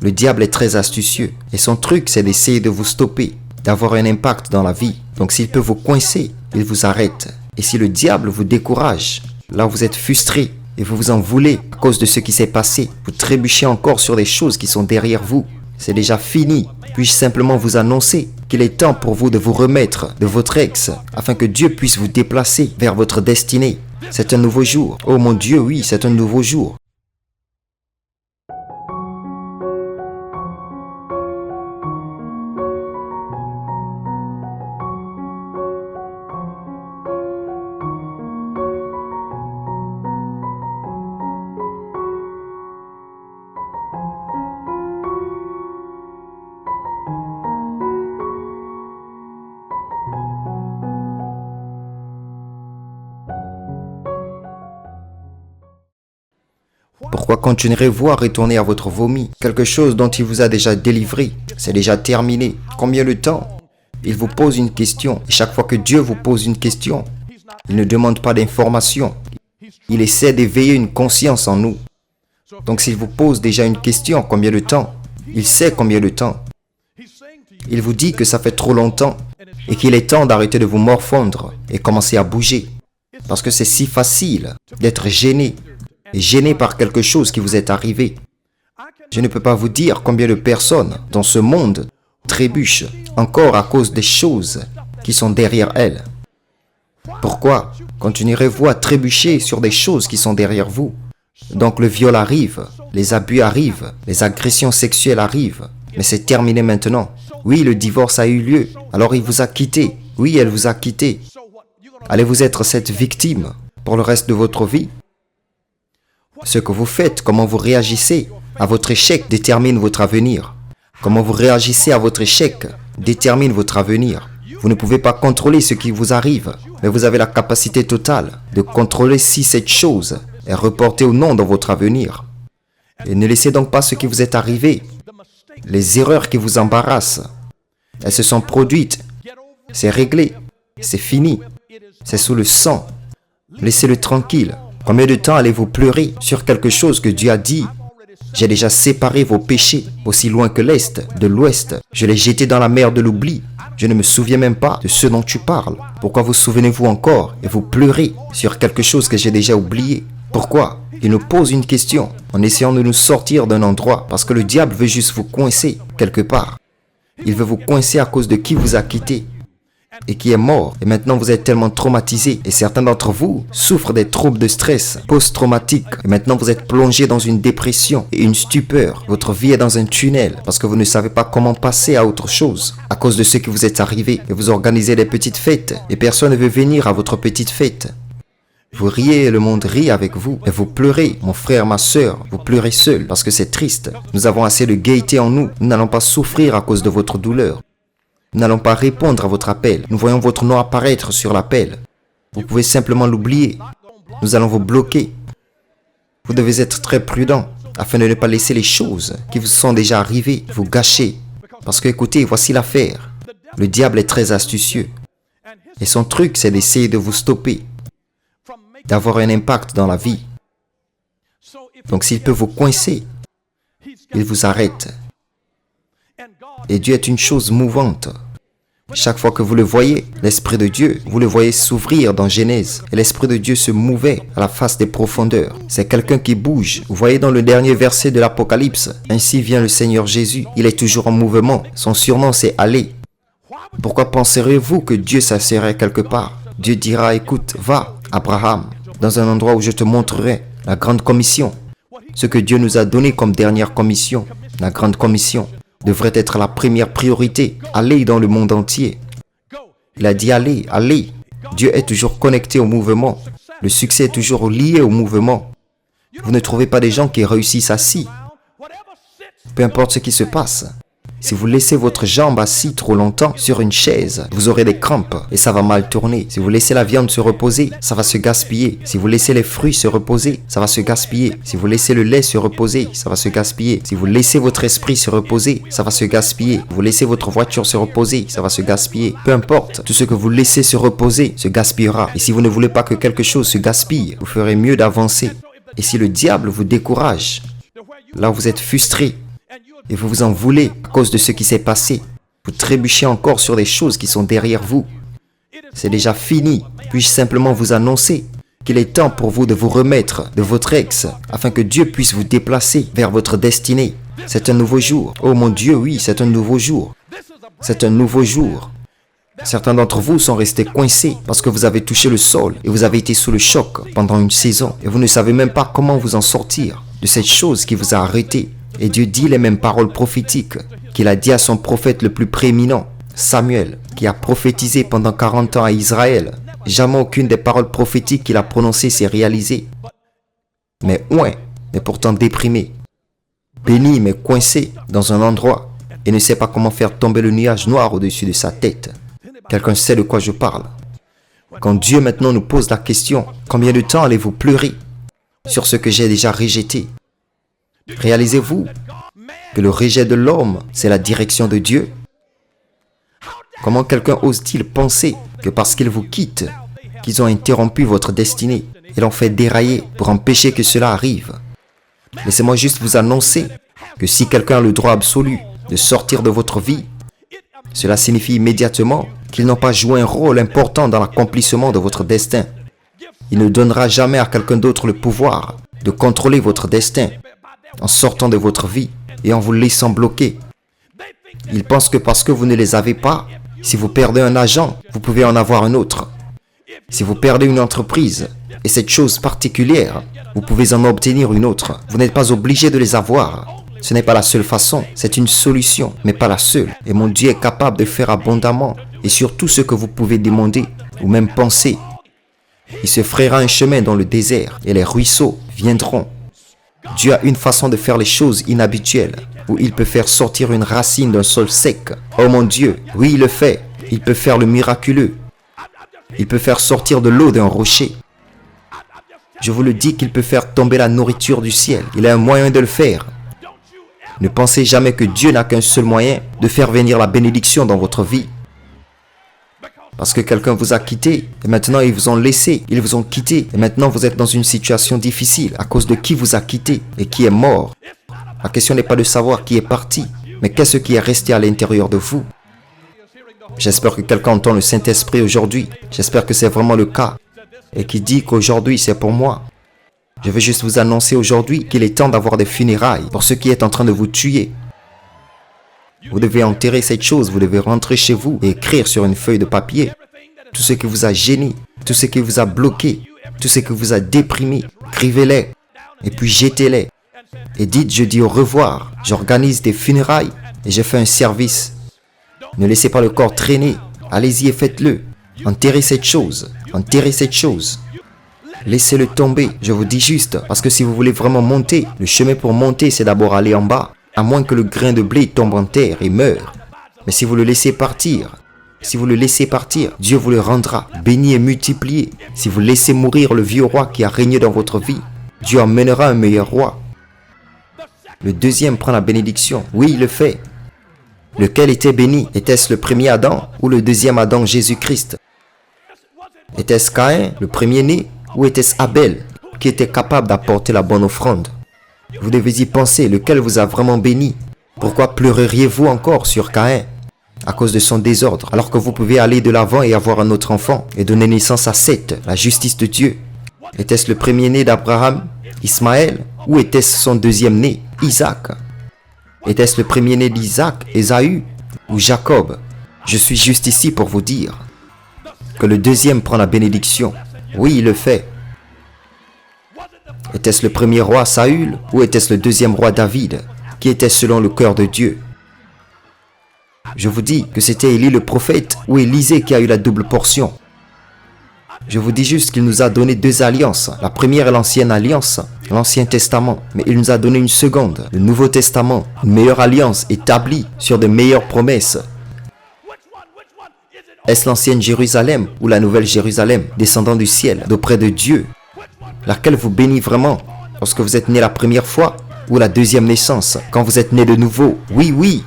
Le diable est très astucieux et son truc c'est d'essayer de vous stopper, d'avoir un impact dans la vie. Donc s'il peut vous coincer, il vous arrête. Et si le diable vous décourage, là vous êtes frustré et vous vous en voulez à cause de ce qui s'est passé, vous trébuchez encore sur des choses qui sont derrière vous. C'est déjà fini. Puis-je simplement vous annoncer qu'il est temps pour vous de vous remettre de votre ex afin que Dieu puisse vous déplacer vers votre destinée. C'est un nouveau jour. Oh mon Dieu, oui, c'est un nouveau jour. Pourquoi continuerez-vous à retourner à votre vomi? Quelque chose dont il vous a déjà délivré, c'est déjà terminé. Combien de temps? Il vous pose une question. Et chaque fois que Dieu vous pose une question, il ne demande pas d'information. Il essaie d'éveiller une conscience en nous. Donc s'il vous pose déjà une question, combien de temps? Il sait combien de temps. Il vous dit que ça fait trop longtemps et qu'il est temps d'arrêter de vous morfondre et commencer à bouger. Parce que c'est si facile d'être gêné. Et gêné par quelque chose qui vous est arrivé. Je ne peux pas vous dire combien de personnes dans ce monde trébuchent encore à cause des choses qui sont derrière elles. Pourquoi continuerez-vous à trébucher sur des choses qui sont derrière vous? Donc le viol arrive, les abus arrivent, les agressions sexuelles arrivent, mais c'est terminé maintenant. Oui, le divorce a eu lieu, alors il vous a quitté. Oui, elle vous a quitté. Allez-vous être cette victime pour le reste de votre vie? Ce que vous faites, comment vous réagissez à votre échec détermine votre avenir. Comment vous réagissez à votre échec détermine votre avenir. Vous ne pouvez pas contrôler ce qui vous arrive, mais vous avez la capacité totale de contrôler si cette chose est reportée ou non dans votre avenir. Et ne laissez donc pas ce qui vous est arrivé, les erreurs qui vous embarrassent. Elles se sont produites, c'est réglé, c'est fini, c'est sous le sang. Laissez-le tranquille. Combien de temps allez-vous pleurer sur quelque chose que Dieu a dit? J'ai déjà séparé vos péchés aussi loin que l'Est de l'Ouest. Je les jeté dans la mer de l'oubli. Je ne me souviens même pas de ce dont tu parles. Pourquoi vous souvenez-vous encore et vous pleurez sur quelque chose que j'ai déjà oublié? Pourquoi? Il nous pose une question en essayant de nous sortir d'un endroit parce que le diable veut juste vous coincer quelque part. Il veut vous coincer à cause de qui vous a quitté et qui est mort. Et maintenant vous êtes tellement traumatisé. Et certains d'entre vous souffrent des troubles de stress post-traumatiques. Et maintenant vous êtes plongé dans une dépression et une stupeur. Votre vie est dans un tunnel parce que vous ne savez pas comment passer à autre chose à cause de ce qui vous est arrivé. Et vous organisez des petites fêtes et personne ne veut venir à votre petite fête. Vous riez et le monde rit avec vous. Et vous pleurez, mon frère, ma soeur. Vous pleurez seul parce que c'est triste. Nous avons assez de gaieté en nous. Nous n'allons pas souffrir à cause de votre douleur. Nous n'allons pas répondre à votre appel. Nous voyons votre nom apparaître sur l'appel. Vous pouvez simplement l'oublier. Nous allons vous bloquer. Vous devez être très prudent afin de ne pas laisser les choses qui vous sont déjà arrivées vous gâcher. Parce que écoutez, voici l'affaire. Le diable est très astucieux. Et son truc, c'est d'essayer de vous stopper, d'avoir un impact dans la vie. Donc s'il peut vous coincer, il vous arrête. Et Dieu est une chose mouvante. Chaque fois que vous le voyez, l'Esprit de Dieu, vous le voyez s'ouvrir dans Genèse. Et l'Esprit de Dieu se mouvait à la face des profondeurs. C'est quelqu'un qui bouge. Vous voyez dans le dernier verset de l'Apocalypse, ainsi vient le Seigneur Jésus. Il est toujours en mouvement. Son surnom c'est Aller. Pourquoi penserez-vous que Dieu s'asserait quelque part? Dieu dira, écoute, va, Abraham, dans un endroit où je te montrerai la grande commission. Ce que Dieu nous a donné comme dernière commission, la grande commission, devrait être la première priorité. Allez dans le monde entier. Il a dit allez, allez. Dieu est toujours connecté au mouvement. Le succès est toujours lié au mouvement. Vous ne trouvez pas des gens qui réussissent assis. Peu importe ce qui se passe. Si vous laissez votre jambe assise trop longtemps sur une chaise, vous aurez des crampes et ça va mal tourner. Si vous laissez la viande se reposer, ça va se gaspiller. Si vous laissez les fruits se reposer, ça va se gaspiller. Si vous laissez le lait se reposer, ça va se gaspiller. Si vous laissez votre esprit se reposer, ça va se gaspiller. Vous laissez votre voiture se reposer, ça va se gaspiller. Peu importe, tout ce que vous laissez se reposer se gaspillera. Et si vous ne voulez pas que quelque chose se gaspille, vous ferez mieux d'avancer. Et si le diable vous décourage, là vous êtes frustré, et vous vous en voulez à cause de ce qui s'est passé. Vous trébuchez encore sur des choses qui sont derrière vous. C'est déjà fini. Puis-je simplement vous annoncer qu'il est temps pour vous de vous remettre de votre ex afin que Dieu puisse vous déplacer vers votre destinée. C'est un nouveau jour. Oh mon Dieu, oui, c'est un nouveau jour. C'est un nouveau jour. Certains d'entre vous sont restés coincés parce que vous avez touché le sol et vous avez été sous le choc pendant une saison et vous ne savez même pas comment vous en sortir de cette chose qui vous a arrêté. Et Dieu dit les mêmes paroles prophétiques qu'il a dit à son prophète le plus prééminent, Samuel, qui a prophétisé pendant 40 ans à Israël. Jamais aucune des paroles prophétiques qu'il a prononcées s'est réalisée. Mais ouais, mais pourtant déprimé, béni mais coincé dans un endroit et ne sait pas comment faire tomber le nuage noir au-dessus de sa tête. Quelqu'un sait de quoi je parle. Quand Dieu maintenant nous pose la question, combien de temps allez-vous pleurer sur ce que j'ai déjà rejeté? Réalisez-vous que le rejet de l'homme, c'est la direction de Dieu? Comment quelqu'un ose-t-il penser que parce qu'ils vous quittent, qu'ils ont interrompu votre destinée et l'ont fait dérailler pour empêcher que cela arrive? Laissez-moi juste vous annoncer que si quelqu'un a le droit absolu de sortir de votre vie, cela signifie immédiatement qu'ils n'ont pas joué un rôle important dans l'accomplissement de votre destin. Il ne donnera jamais à quelqu'un d'autre le pouvoir de contrôler votre destin en sortant de votre vie et en vous laissant bloquer. Ils pensent que parce que vous ne les avez pas, si vous perdez un agent, vous pouvez en avoir un autre. Si vous perdez une entreprise et cette chose particulière, vous pouvez en obtenir une autre. Vous n'êtes pas obligé de les avoir. Ce n'est pas la seule façon, c'est une solution, mais pas la seule. Et mon Dieu est capable de faire abondamment et sur tout ce que vous pouvez demander ou même penser. Il se frayera un chemin dans le désert et les ruisseaux viendront. Dieu a une façon de faire les choses inhabituelles où il peut faire sortir une racine d'un sol sec. Oh mon Dieu, oui il le fait. Il peut faire le miraculeux. Il peut faire sortir de l'eau d'un rocher. Je vous le dis qu'il peut faire tomber la nourriture du ciel. Il a un moyen de le faire. Ne pensez jamais que Dieu n'a qu'un seul moyen de faire venir la bénédiction dans votre vie. Parce que quelqu'un vous a quitté et maintenant ils vous ont laissé, ils vous ont quitté et maintenant vous êtes dans une situation difficile à cause de qui vous a quitté et qui est mort. La question n'est pas de savoir qui est parti, mais qu'est-ce qui est resté à l'intérieur de vous. J'espère que quelqu'un entend le Saint-Esprit aujourd'hui. J'espère que c'est vraiment le cas et qui dit qu'aujourd'hui c'est pour moi. Je vais juste vous annoncer aujourd'hui qu'il est temps d'avoir des funérailles pour ce qui est en train de vous tuer. Vous devez enterrer cette chose, vous devez rentrer chez vous et écrire sur une feuille de papier tout ce qui vous a gêné, tout ce qui vous a bloqué, tout ce qui vous a déprimé. Écrivez-les et puis jetez-les. Et dites, je dis au revoir, j'organise des funérailles et je fais un service. Ne laissez pas le corps traîner, allez-y et faites-le. Enterrez cette chose, enterrez cette chose. Laissez-le tomber, je vous dis juste, parce que si vous voulez vraiment monter, le chemin pour monter, c'est d'abord aller en bas, à moins que le grain de blé tombe en terre et meure. Mais si vous le laissez partir, Dieu vous le rendra, béni et multiplié. Si vous laissez mourir le vieux roi qui a régné dans votre vie, Dieu emmènera un meilleur roi. Le deuxième prend la bénédiction, oui, il le fait. Lequel était béni? Était-ce le premier Adam ou le deuxième Adam, Jésus-Christ? Était-ce Caïn, le premier-né, ou était-ce Abel, qui était capable d'apporter la bonne offrande? Vous devez y penser, lequel vous a vraiment béni? Pourquoi pleureriez-vous encore sur Caïn à cause de son désordre, alors que vous pouvez aller de l'avant et avoir un autre enfant et donner naissance à Seth, la justice de Dieu? Était-ce le premier-né d'Abraham, Ismaël, ou était-ce son deuxième-né, Isaac? Était-ce le premier-né d'Isaac, Ésaü, ou Jacob? Je suis juste ici pour vous dire que le deuxième prend la bénédiction. Oui, il le fait. Était-ce le premier roi Saül ou était-ce le deuxième roi David qui était selon le cœur de Dieu? Je vous dis que c'était Élie le prophète ou Élisée qui a eu la double portion. Je vous dis juste qu'il nous a donné deux alliances. La première est l'ancienne alliance, l'Ancien Testament. Mais il nous a donné une seconde, le Nouveau Testament. Une meilleure alliance établie sur de meilleures promesses. Est-ce l'ancienne Jérusalem ou la nouvelle Jérusalem descendant du ciel, d'auprès de Dieu? Laquelle vous bénit vraiment lorsque vous êtes né la première fois ou la deuxième naissance, quand vous êtes né de nouveau? Oui, oui,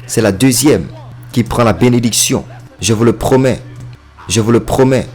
c'est la deuxième qui prend la bénédiction. Je vous le promets, je vous le promets.